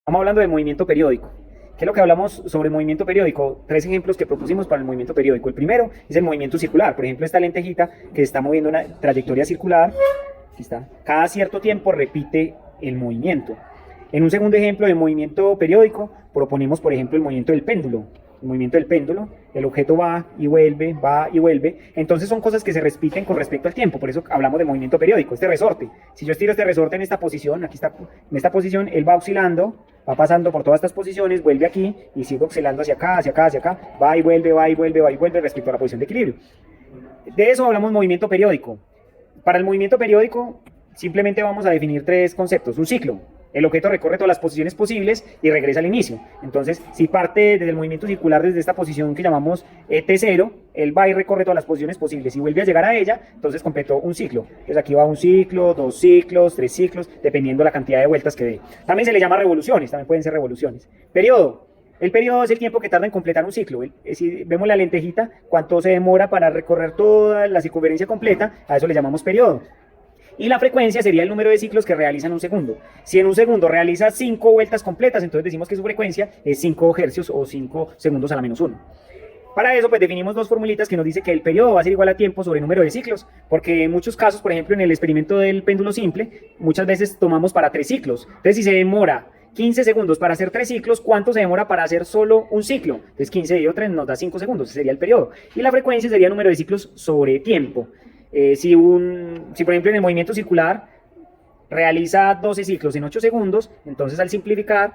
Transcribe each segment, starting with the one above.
Estamos hablando de movimiento periódico. ¿Qué es lo que hablamos sobre movimiento periódico? Tres ejemplos que propusimos para el movimiento periódico. El primero es el movimiento circular. Por ejemplo, esta lentejita que está moviendo una trayectoria circular. Aquí está. Cada cierto tiempo repite el movimiento. En un segundo ejemplo de movimiento periódico, proponemos, por ejemplo, el movimiento del péndulo. El movimiento del péndulo, el objeto va y vuelve, va y vuelve. Entonces son cosas que se repiten con respecto al tiempo, por eso hablamos de movimiento periódico. Este resorte, si yo estiro este resorte en esta posición, aquí está, en esta posición, él va oscilando, va pasando por todas estas posiciones, vuelve aquí y sigue oscilando hacia acá, hacia acá, hacia acá, va y vuelve, va y vuelve, va y vuelve respecto a la posición de equilibrio. De eso hablamos movimiento periódico. Para el movimiento periódico, simplemente vamos a definir tres conceptos. Un ciclo. El objeto recorre todas las posiciones posibles y regresa al inicio. Entonces, si parte desde el movimiento circular desde esta posición que llamamos T0, él va y recorre todas las posiciones posibles y vuelve a llegar a ella, entonces completó un ciclo. Entonces aquí va un ciclo, 2 ciclos, 3 ciclos, dependiendo la cantidad de vueltas que dé. También se le llama revoluciones, también pueden ser revoluciones. Periodo. El periodo es el tiempo que tarda en completar un ciclo. Si vemos la lentejita, cuánto se demora para recorrer toda la circunferencia completa, a eso le llamamos periodo. Y la frecuencia sería el número de ciclos que realiza en un segundo. Si en un segundo realiza 5 vueltas completas, entonces decimos que su frecuencia es 5 hercios o 5 segundos a la menos 1. Para eso, pues definimos dos formulitas que nos dice que el periodo va a ser igual a tiempo sobre número de ciclos, porque en muchos casos, por ejemplo, en el experimento del péndulo simple, muchas veces tomamos para 3 ciclos. Entonces, si se demora 15 segundos para hacer 3 ciclos, ¿cuánto se demora para hacer solo un ciclo? Entonces, 15 dividido 3 nos da 5 segundos, ese sería el periodo. Y la frecuencia sería el número de ciclos sobre tiempo. Si por ejemplo en el movimiento circular realiza 12 ciclos en 8 segundos, entonces al simplificar,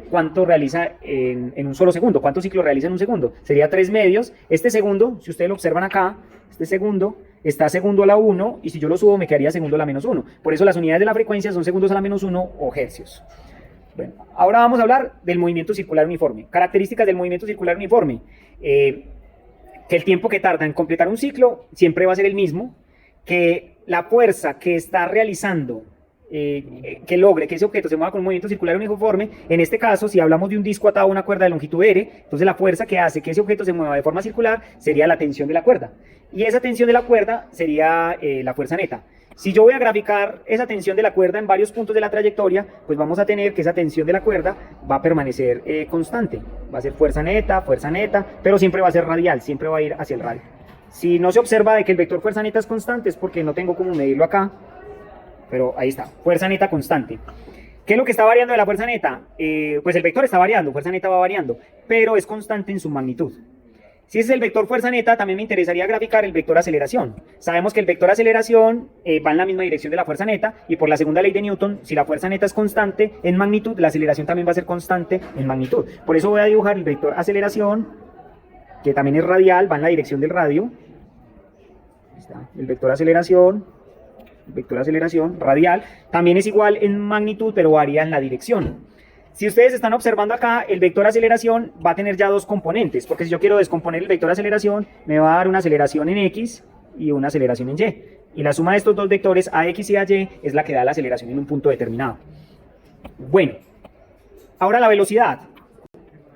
¿cuánto realiza en un solo segundo? ¿Cuántos ciclos realiza en un segundo? Sería 3 medios. Este segundo, si ustedes lo observan acá, este segundo está segundo a la 1, y si yo lo subo me quedaría segundo a la menos 1. Por eso las unidades de la frecuencia son segundos a la menos 1 o hercios. Bueno, ahora vamos a hablar del movimiento circular uniforme. Características del movimiento circular uniforme. Que el tiempo que tarda en completar un ciclo siempre va a ser el mismo, que la fuerza que está realizando, que logre que ese objeto se mueva con un movimiento circular uniforme, en este caso, si hablamos de un disco atado a una cuerda de longitud R, entonces la fuerza que hace que ese objeto se mueva de forma circular sería la tensión de la cuerda, y esa tensión de la cuerda sería la fuerza neta. Si yo voy a graficar esa tensión de la cuerda en varios puntos de la trayectoria, pues vamos a tener que esa tensión de la cuerda va a permanecer constante. Va a ser fuerza neta, pero siempre va a ser radial, siempre va a ir hacia el radio. Si no se observa de que el vector fuerza neta es constante, es porque no tengo cómo medirlo acá, pero ahí está, fuerza neta constante. ¿Qué es lo que está variando de la fuerza neta? Pues el vector está variando, fuerza neta va variando, pero es constante en su magnitud. Si ese es el vector fuerza neta, también me interesaría graficar el vector aceleración. Sabemos que el vector aceleración va en la misma dirección de la fuerza neta, y por la segunda ley de Newton, si la fuerza neta es constante en magnitud, la aceleración también va a ser constante en magnitud. Por eso voy a dibujar el vector aceleración, que también es radial, va en la dirección del radio. Ahí está, el vector aceleración radial, también es igual en magnitud, pero varía en la dirección. Si ustedes están observando acá, el vector aceleración va a tener ya dos componentes, porque si yo quiero descomponer el vector aceleración, me va a dar una aceleración en X y una aceleración en Y. Y la suma de estos dos vectores, AX y AY, es la que da la aceleración en un punto determinado. Bueno, ahora la velocidad.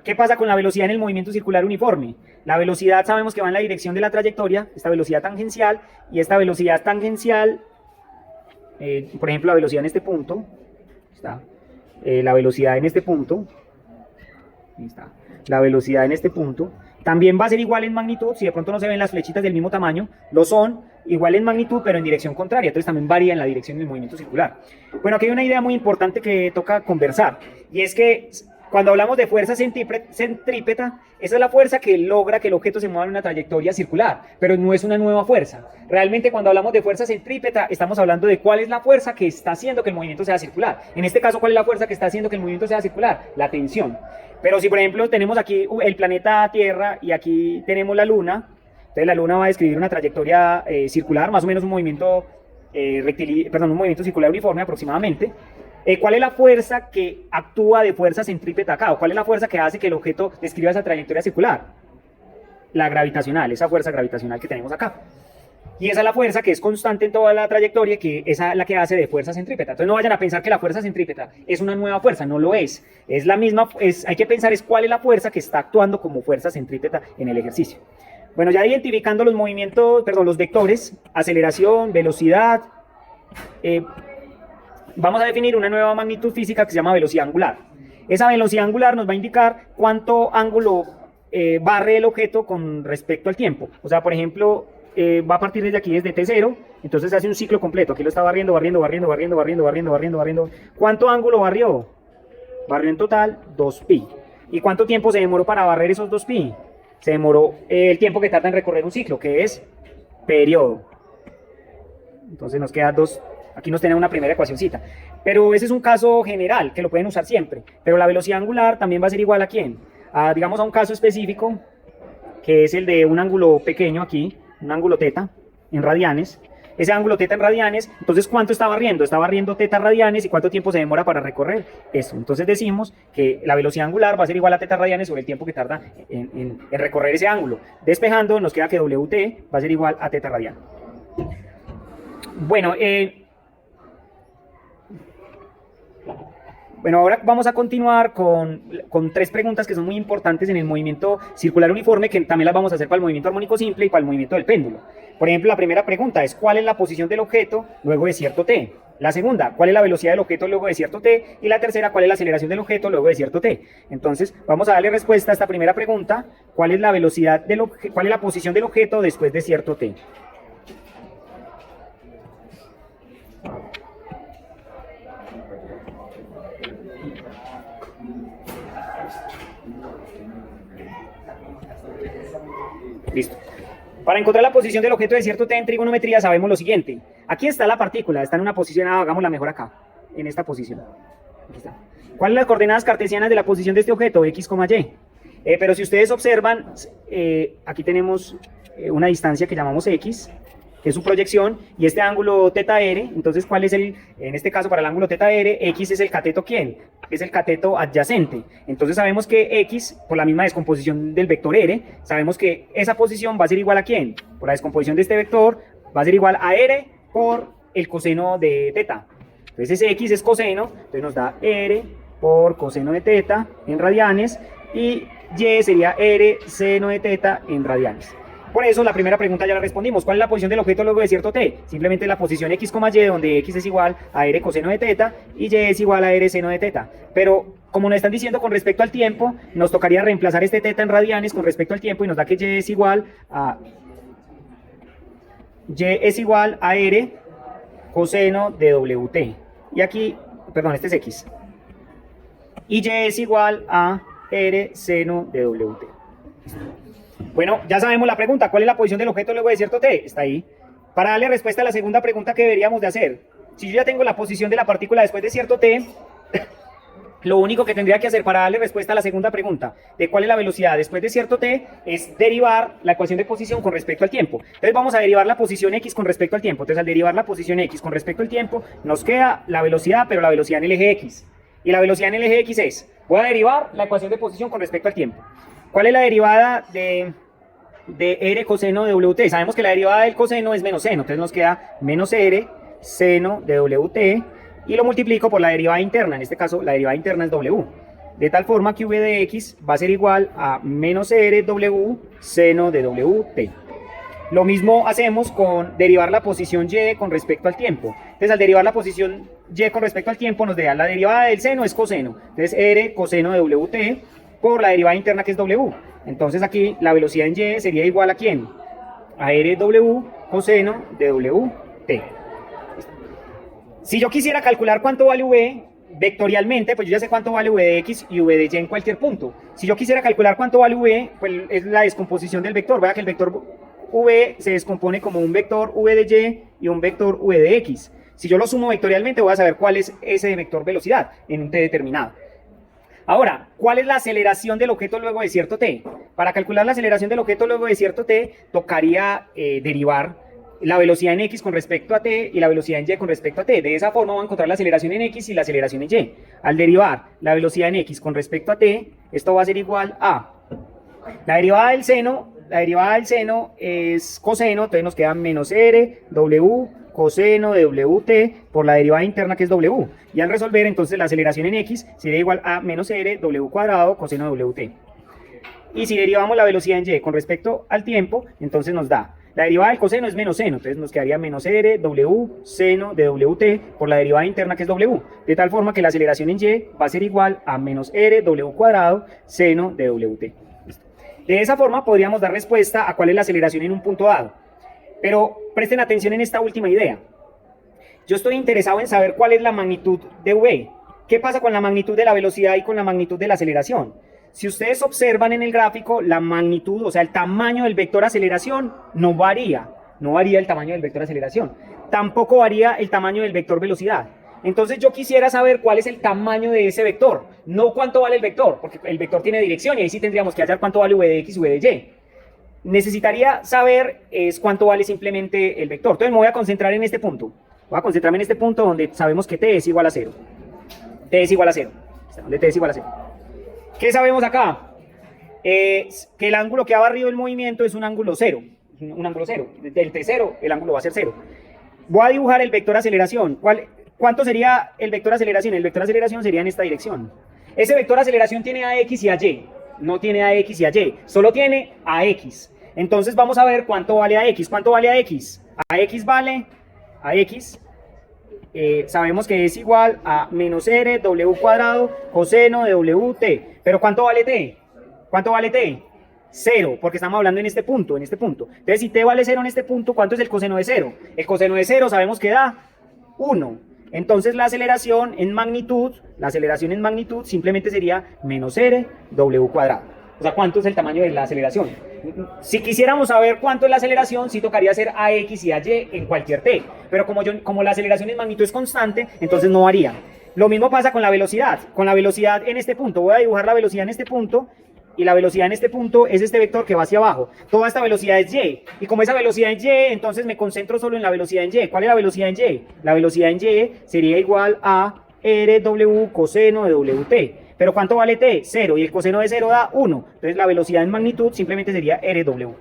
¿Qué pasa con la velocidad en el movimiento circular uniforme? La velocidad sabemos que va en la dirección de la trayectoria, esta velocidad tangencial, y esta velocidad tangencial, por ejemplo, la velocidad en este punto, está. La velocidad en este punto, ahí está, la velocidad en este punto, también va a ser igual en magnitud. Si de pronto no se ven las flechitas del mismo tamaño, lo son, igual en magnitud, pero en dirección contraria, entonces también varía en la dirección del movimiento circular. Bueno, aquí hay una idea muy importante que toca conversar, y es que cuando hablamos de fuerza centrípeta, esa es la fuerza que logra que el objeto se mueva en una trayectoria circular, pero no es una nueva fuerza. Realmente cuando hablamos de fuerza centrípeta, estamos hablando de cuál es la fuerza que está haciendo que el movimiento sea circular. En este caso, ¿cuál es la fuerza que está haciendo que el movimiento sea circular? La tensión. Pero si por ejemplo tenemos aquí el planeta Tierra y aquí tenemos la Luna, entonces la Luna va a describir una trayectoria circular, más o menos un movimiento, un movimiento circular uniforme aproximadamente. ¿Cuál es la fuerza que actúa de fuerza centrípeta acá? ¿O cuál es la fuerza que hace que el objeto describa esa trayectoria circular? La gravitacional, esa fuerza gravitacional que tenemos acá. Y esa es la fuerza que es constante en toda la trayectoria, que esa es la que hace de fuerza centrípeta. Entonces no vayan a pensar que la fuerza centrípeta es una nueva fuerza, no lo es. Es la misma, hay que pensar cuál es la fuerza que está actuando como fuerza centrípeta en el ejercicio. Bueno, ya identificando los movimientos, los vectores, aceleración, velocidad, vamos a definir una nueva magnitud física que se llama velocidad angular. Esa velocidad angular nos va a indicar cuánto ángulo barre el objeto con respecto al tiempo. O sea, por ejemplo, va a partir desde aquí, desde T0, entonces hace un ciclo completo. Aquí lo está barriendo, barriendo, barriendo, barriendo, barriendo, barriendo, barriendo, barriendo. ¿Cuánto ángulo barrió? Barrió en total 2pi. ¿Y cuánto tiempo se demoró para barrer esos 2pi? Se demoró el tiempo que tarda en recorrer un ciclo, que es periodo. Entonces nos queda 2. Aquí nos tiene una primera ecuacióncita. Pero ese es un caso general, que lo pueden usar siempre. Pero la velocidad angular también va a ser igual a ¿quién? Digamos a un caso específico, que es el de un ángulo pequeño aquí, un ángulo teta, en radianes. Ese ángulo teta en radianes, entonces ¿cuánto está barriendo? Está barriendo teta radianes, ¿y cuánto tiempo se demora para recorrer eso? Entonces decimos que la velocidad angular va a ser igual a teta radianes sobre el tiempo que tarda en recorrer ese ángulo. Despejando, nos queda que WT va a ser igual a teta radiana. Bueno, ahora vamos a continuar con 3 preguntas que son muy importantes en el movimiento circular uniforme, que también las vamos a hacer para el movimiento armónico simple y para el movimiento del péndulo. Por ejemplo, la primera pregunta es ¿cuál es la posición del objeto luego de cierto t? La segunda, ¿cuál es la velocidad del objeto luego de cierto t? Y la tercera, ¿cuál es la aceleración del objeto luego de cierto t? Entonces, vamos a darle respuesta a esta primera pregunta. ¿Cuál es la velocidad cuál es la posición del objeto después de cierto t? Listo. Para encontrar la posición del objeto de cierto t en trigonometría sabemos lo siguiente. Aquí está la partícula, está en una posición, hagámosla mejor acá, en esta posición. Aquí está. ¿Cuáles son las coordenadas cartesianas de la posición de este objeto? X, Y. Pero si ustedes observan, aquí tenemos una distancia que llamamos X, que es su proyección, y este ángulo θr, entonces ¿cuál es en este caso para el ángulo θr, X es el cateto ¿quién? Es el cateto adyacente. Entonces sabemos que X, por la misma descomposición del vector R, sabemos que esa posición va a ser igual a ¿quién? Por la descomposición de este vector, va a ser igual a R por el coseno de θ. Entonces ese X es coseno, entonces nos da R por coseno de θ en radianes, y Y sería R seno de θ en radianes. Por eso la primera pregunta ya la respondimos. ¿Cuál es la posición del objeto luego de cierto t? Simplemente la posición x, y, donde x es igual a r coseno de θ y y es igual a r seno de θ. Pero como nos están diciendo con respecto al tiempo, nos tocaría reemplazar este θ en radianes con respecto al tiempo y nos da que y es igual a r coseno de wt. Y aquí, perdón, este es x. Y y es igual a r seno de wt. Bueno, ya sabemos la pregunta, ¿cuál es la posición del objeto luego de cierto t? Está ahí. Para darle respuesta a la segunda pregunta que deberíamos de hacer, si yo ya tengo la posición de la partícula después de cierto t, lo único que tendría que hacer para darle respuesta a la segunda pregunta de cuál es la velocidad después de cierto t es derivar la ecuación de posición con respecto al tiempo. Entonces vamos a derivar la posición x con respecto al tiempo. Entonces al derivar la posición x con respecto al tiempo nos queda la velocidad, pero la velocidad en el eje x. Y la velocidad en el eje x es, voy a derivar la ecuación de posición con respecto al tiempo. ¿Cuál es la derivada de r coseno de wt? Sabemos que la derivada del coseno es menos seno, entonces nos queda menos r seno de wt y lo multiplico por la derivada interna, en este caso la derivada interna es w, de tal forma que v de x va a ser igual a menos r w seno de wt. Lo mismo hacemos con derivar la posición y con respecto al tiempo. Entonces al derivar la posición y con respecto al tiempo nos da la derivada del seno es coseno, entonces r coseno de wt por la derivada interna que es w. Entonces aquí la velocidad en y sería igual a ¿quién? A rw coseno de wt. Si yo quisiera calcular cuánto vale v vectorialmente, pues yo ya sé cuánto vale v de x y v de y en cualquier punto. Si yo quisiera calcular cuánto vale v, pues es la descomposición del vector. Vea que el vector v se descompone como un vector v de y un vector v de x. Si yo lo sumo vectorialmente voy a saber cuál es ese vector velocidad en un t determinado. Ahora, ¿cuál es la aceleración del objeto luego de cierto t? Para calcular la aceleración del objeto luego de cierto t, tocaría derivar la velocidad en x con respecto a t y la velocidad en y con respecto a t. De esa forma vamos a encontrar la aceleración en x y la aceleración en y. Al derivar la velocidad en x con respecto a t, esto va a ser igual a la derivada del seno. La derivada del seno es coseno, entonces nos queda menos r w coseno de wt por la derivada interna que es w. Y al resolver entonces la aceleración en x sería igual a menos r w cuadrado coseno de wt. Y si derivamos la velocidad en y con respecto al tiempo, entonces nos da La derivada del coseno es menos seno, entonces nos quedaría menos r w seno de wt por la derivada interna que es w, de tal forma que la aceleración en y va a ser igual a menos r w cuadrado seno de wt. De esa forma podríamos dar respuesta a cuál es la aceleración en un punto dado. Pero presten atención en esta última idea. Yo estoy interesado en saber cuál es la magnitud de v. ¿Qué pasa con la magnitud de la velocidad y con la magnitud de la aceleración? Si ustedes observan en el gráfico, la magnitud, o sea, el tamaño del vector aceleración no varía. No varía el tamaño del vector aceleración. Tampoco varía el tamaño del vector velocidad. Entonces yo quisiera saber cuál es el tamaño de ese vector, no cuánto vale el vector, porque el vector tiene dirección y ahí sí tendríamos que hallar cuánto vale v de x y v de y. Necesitaría saber cuánto vale simplemente el vector. Entonces me voy a concentrar en este punto. Voy a concentrarme en este punto donde sabemos que t es igual a 0. T es igual a 0. Donde t es igual a 0. ¿Qué sabemos acá? Que el ángulo que ha barrido el movimiento es un ángulo 0. Un ángulo 0. Del t0 el ángulo va a ser 0. Voy a dibujar el vector aceleración. ¿Cuánto sería el vector aceleración? El vector aceleración sería en esta dirección. Ese vector aceleración tiene a x y a y. No tiene a x y a y. Solo tiene a x. Entonces vamos a ver cuánto vale a x. ¿Cuánto vale a x? A x vale... A x... sabemos que es igual a menos r w cuadrado coseno de wt. Pero ¿cuánto vale t? ¿Cuánto vale t? 0, porque estamos hablando en este punto, Entonces, si t vale 0 en este punto, ¿cuánto es el coseno de 0? El coseno de 0 sabemos que da 1. Entonces, la aceleración en magnitud simplemente sería menos r w cuadrado. O sea, ¿cuánto es el tamaño de la aceleración? Si quisiéramos saber cuánto es la aceleración, sí tocaría hacer a x y a y en cualquier t. Pero como la aceleración en magnitud es constante, entonces no varía. Lo mismo pasa con la velocidad. Con la velocidad en este punto, voy a dibujar la velocidad en este punto, y la velocidad en este punto es este vector que va hacia abajo. Toda esta velocidad es y. Y como esa velocidad es y, entonces me concentro solo en la velocidad en y. ¿Cuál es la velocidad en y? La velocidad en y sería igual a rw coseno de wt. ¿Pero cuánto vale t? 0, y el coseno de 0 da 1. Entonces la velocidad en magnitud simplemente sería rw.